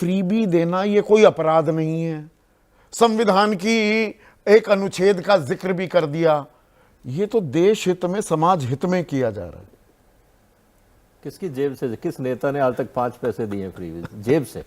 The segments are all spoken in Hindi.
फ्रीबी देना ये कोई अपराध नहीं है। संविधान की एक अनुच्छेद का जिक्र भी कर दिया। ये तो देश हित में, समाज हित में किया जा रहा है। किसकी जेब से, किस नेता ने आज तक 5 पैसे दिए फ्री जेब से?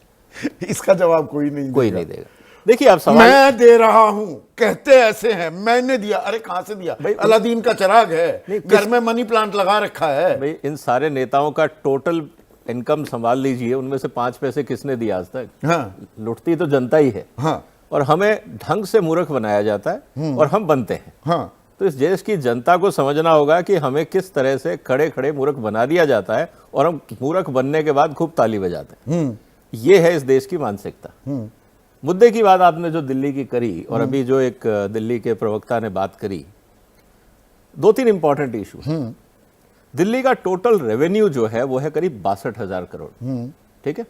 इसका जवाब कोई नहीं देगा। देखिए आप सवाल, मैं दे रहा हूं, कहते ऐसे हैं मैंने दिया। अरे कहां से दिया भाई? अलादीन का चिराग है, घर में मनी प्लांट लगा रखा है भाई। इन सारे नेताओं का टोटल इनकम संभाल लीजिए, उनमें से 5 पैसे किसने दिया आज तक? हाँ। लुटती तो जनता ही है। हाँ। और हमें ढंग से मूर्ख बनाया जाता है और हम बनते हैं। हाँ। तो इस देश की जनता को समझना होगा कि हमें किस तरह से खड़े खड़े मूर्ख बना दिया जाता है और हम मूर्ख बनने के बाद खूब ताली बजाते हैं। ये है इस देश की मानसिकता। मुद्दे की बात आपने जो दिल्ली की करी और अभी जो एक दिल्ली के प्रवक्ता ने बात करी, 2-3 इंपॉर्टेंट इशू। दिल्ली का टोटल रेवेन्यू जो है वो है करीब 62,000 करोड़। ठीक है।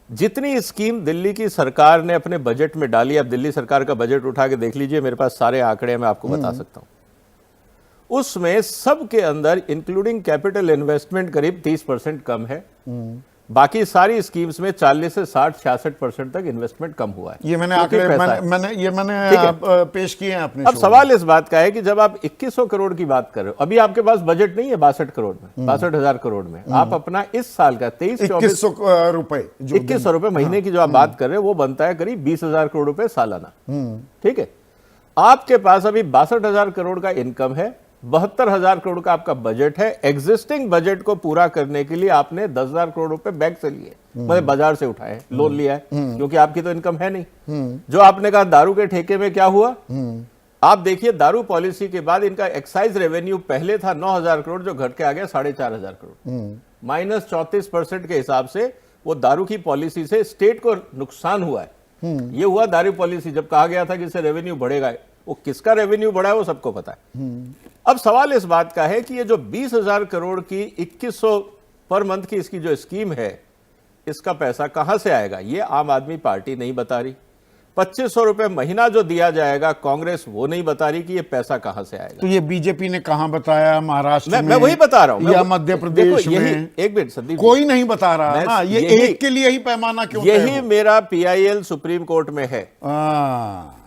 जितनी स्कीम दिल्ली की सरकार ने अपने बजट में डाली, अब दिल्ली सरकार का बजट उठा के देख लीजिए, मेरे पास सारे आंकड़े मैं आपको बता सकता हूं। उसमें सबके अंदर इंक्लूडिंग कैपिटल इन्वेस्टमेंट करीब 30% कम है। बाकी सारी स्कीम्स में 40 से 60-66% तक इन्वेस्टमेंट कम हुआ है। ये मैंने आंकड़े मैंने पेश किए हैं अपने। अब सवाल इस बात का है कि जब आप 2100 करोड़ की बात कर रहे हो, अभी आपके पास बजट नहीं है 62 करोड़ में, 62,000 करोड़ में, आप अपना इस साल का 2100 रुपए, 2100 रुपए महीने की जो आप बात कर रहे हो वो बनता है करीब 20,000 करोड़ रुपए सालाना। ठीक है। आपके पास अभी 62,000 करोड़ का इनकम है, 72,000 करोड़ का आपका बजट है। एग्जिस्टिंग बजट को पूरा करने के लिए आपने 10,000 करोड़ रुपए बैंक से लिए, मतलब बाजार से उठाए, लोन लिया है, क्योंकि आपकी तो इनकम है नहीं। जो आपने कहा दारू के ठेके में क्या हुआ, आप देखिए दारू पॉलिसी के बाद इनका एक्साइज रेवेन्यू पहले था 9,000 करोड़, जो घट के आ गया 4,500 करोड़। -34% के हिसाब से वो दारू की पॉलिसी से स्टेट को नुकसान हुआ है। ये हुआ दारू पॉलिसी, जब कहा गया था कि इससे रेवेन्यू बढ़ेगा। वो किसका रेवेन्यू बढ़ा है वो सबको पता है। अब सवाल इस बात का है कि ये जो 20,000 करोड़ की 2100 पर मंथ की इसकी जो स्कीम है, इसका पैसा कहां से आएगा ये आम आदमी पार्टी नहीं बता रही। 2,500 रुपए महीना जो दिया जाएगा, कांग्रेस वो नहीं बता रही कि ये पैसा कहां से आएगा। तो ये बीजेपी ने कहां बताया? महाराष्ट्र में? मैं वही बता रहा हूं, या मध्य प्रदेश में? एक मिनट संदीप, कोई नहीं बता रहा ना। ये एक के लिए ही पैमाना क्यों? यही मेरा PIL सुप्रीम कोर्ट में है।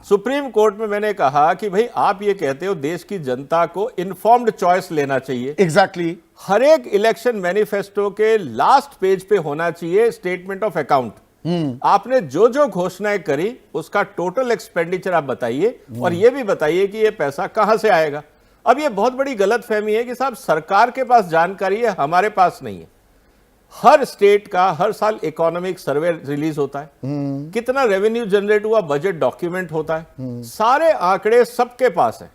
सुप्रीम कोर्ट में मैंने कहा कि भाई आप ये कहते हो देश की जनता को इन्फॉर्म्ड चॉइस लेना चाहिए। एग्जैक्टली। हर एक इलेक्शन मैनिफेस्टो के लास्ट पेज पे होना चाहिए स्टेटमेंट ऑफ अकाउंट। आपने जो जो घोषणाएं करी उसका टोटल एक्सपेंडिचर आप बताइए और ये भी बताइए कि ये पैसा कहां से आएगा। अब ये बहुत बड़ी गलतफहमी है कि साहब सरकार के पास जानकारी है, हमारे पास नहीं है। हर स्टेट का हर साल इकोनॉमिक सर्वे रिलीज होता है, कितना रेवेन्यू जनरेट हुआ बजट डॉक्यूमेंट होता है, सारे आंकड़े सबके पास है।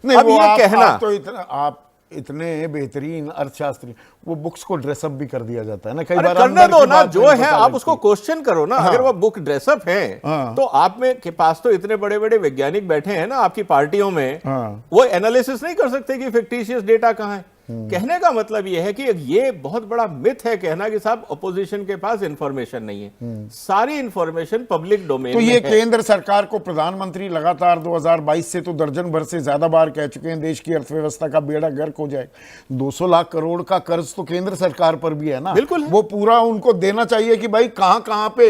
नहीं, अब ये कहना आप इतने बेहतरीन अर्थशास्त्री, वो बुक्स को ड्रेसअप भी कर दिया जाता है ना कई बार। करने दो ना, जो है आप उसको क्वेश्चन करो ना। अगर वो बुक ड्रेसअप है तो आप में के पास तो इतने बड़े बड़े वैज्ञानिक बैठे हैं ना आपकी पार्टियों में, वो एनालिसिस नहीं कर सकते कि फिक्टिशियस डेटा कहां है। कहने का मतलब यह है कि ये बहुत बड़ा मिथ है कहना कि साहब अपोजिशन के पास इंफॉर्मेशन नहीं है। सारी इंफॉर्मेशन पब्लिक डोमेन में है। तो ये केंद्र सरकार को प्रधानमंत्री लगातार 2022 से तो दर्जन भर से ज्यादा बार कह चुके हैं देश की अर्थव्यवस्था का बेड़ा गर्क हो जाएगा। 200 लाख करोड़ का कर्ज तो केंद्र सरकार पर भी है ना। बिल्कुल है। वो पूरा उनको देना चाहिए कि भाई कहां कहां पे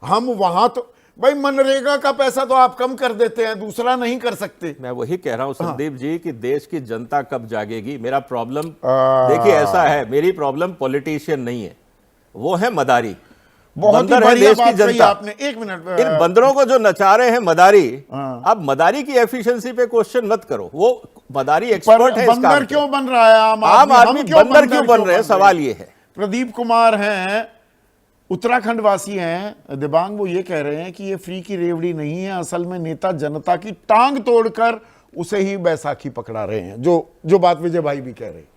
हम वहां तो भाई मनरेगा का पैसा तो आप कम कर देते हैं, दूसरा नहीं कर सकते। मैं वही कह रहा हूं संदीप जी कि देश की जनता कब जागेगी। मेरा प्रॉब्लम देखिए ऐसा है, मेरी प्रॉब्लम पॉलिटिशियन नहीं है, वो है मदारी। बहुत है देश की जनता। आपने 1 मिनट, इन बंदरों को जो नचा रहे हैं मदारी, अब मदारी की एफिशिएंसी पे क्वेश्चन मत करो, वो मदारी एक्सपर्ट है। बंदर क्यों बन रहा है आम आदमी? बंदर क्यों बन रहे हैं, सवाल ये है। प्रदीप कुमार हैं, उत्तराखंड वासी हैं, दिबांग। वो ये कह रहे हैं कि ये फ्री की रेवड़ी नहीं है, असल में नेता जनता की टांग तोड़कर उसे ही बैसाखी पकड़ा रहे हैं, जो बात विजय भाई भी कह रहे हैं।